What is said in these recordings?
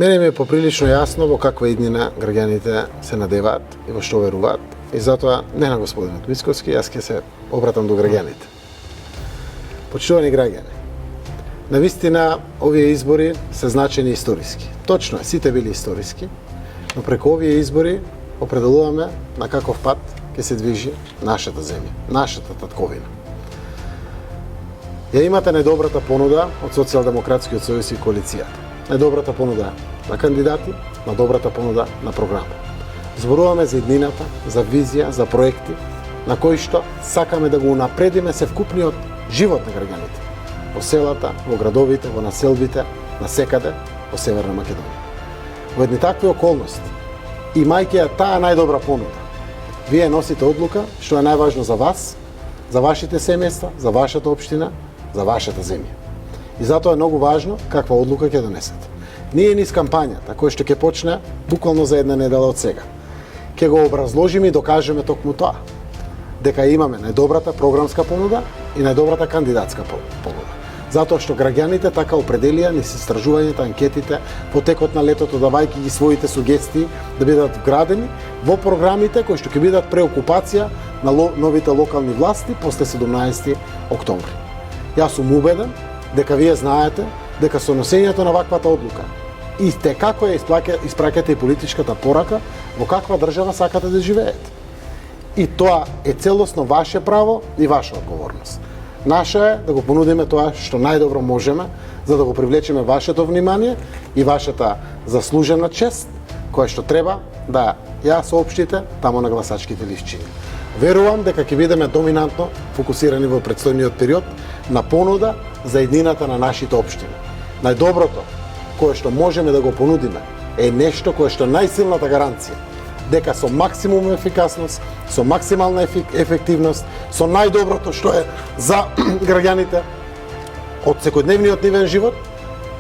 Мене ми е поприлично јасно во каква иднина граѓаните се надеваат и во што веруваат. И затоа не на господинот Мицковски, јас ќе се обратам до граѓаните. Почитувани граѓани, навистина овие избори се значени историски. Точно е, сите били историски, но преку овие избори определуваме на каков пат ќе се движи нашата земја, нашата татковина. Ја имате најдобрата понуда од Социјалдемократскиот сојуз и коалицијата. Најдобрата понуда на кандидати, на добрата понуда на програма. Зборуваме за иднината, за визија, за проекти, на кои што сакаме да го унапредиме севкупниот живот на граѓаните. Во селата, во градовите, во населбите, на секаде во Северна Македонија. Во едни такви околности, имајќи ја таа најдобра понуда, вие носите одлука што е најважно за вас, за вашите семејства, за вашата општина, за вашата земја. И затоа е многу важно каква одлука ќе донесете. Ние низ кампањата, која што ќе почне буквално за една недела од сега, ќе го образложиме и докажеме токму тоа, дека имаме најдобрата програмска понуда и најдобрата кандидатска понуда. Затоа што граѓаните така определија низ истражувањата, анкетите, по текот на летото давајќи ги своите сугестии да бидат вградени во програмите кои што ќе бидат преокупација на новите локални власти после 17 октомври. Јас сум убеден дека вие знаете дека со носењето на ваквата одлука и те како ја испраќате и политичката порака во каква држава сакате да живеете. И тоа е целосно ваше право и ваша одговорност. Наша е да го понудиме тоа што најдобро можеме, за да го привлечеме вашето внимание и вашата заслужена чест, која што треба да ја соопштите тамо на гласачките листчиња. Верувам дека ќе бидеме доминантно фокусирани во претстојниот период на понуда за еднината на нашите општини. Најдоброто кое што можеме да го понудиме е нешто кое што најсилната гаранција дека со максимум ефикасност, со максимална ефективност, со најдоброто што е за граѓаните од секојдневниот нивен живот,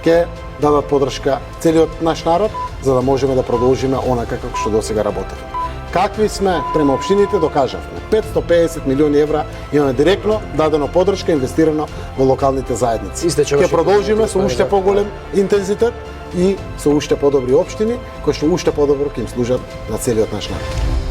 ќе дадат подршка целиот наш народ, за да можеме да продолжиме онака како што досега работевме. Какви сме према општините докажавме. 550 милиони евра имаме директно дадено подршка инвестирано во локалните заедници. Ќе продолжиме со уште поголем интензитет и со уште подобри општини кои што уште подобро ќе им служат на целиот наш народ.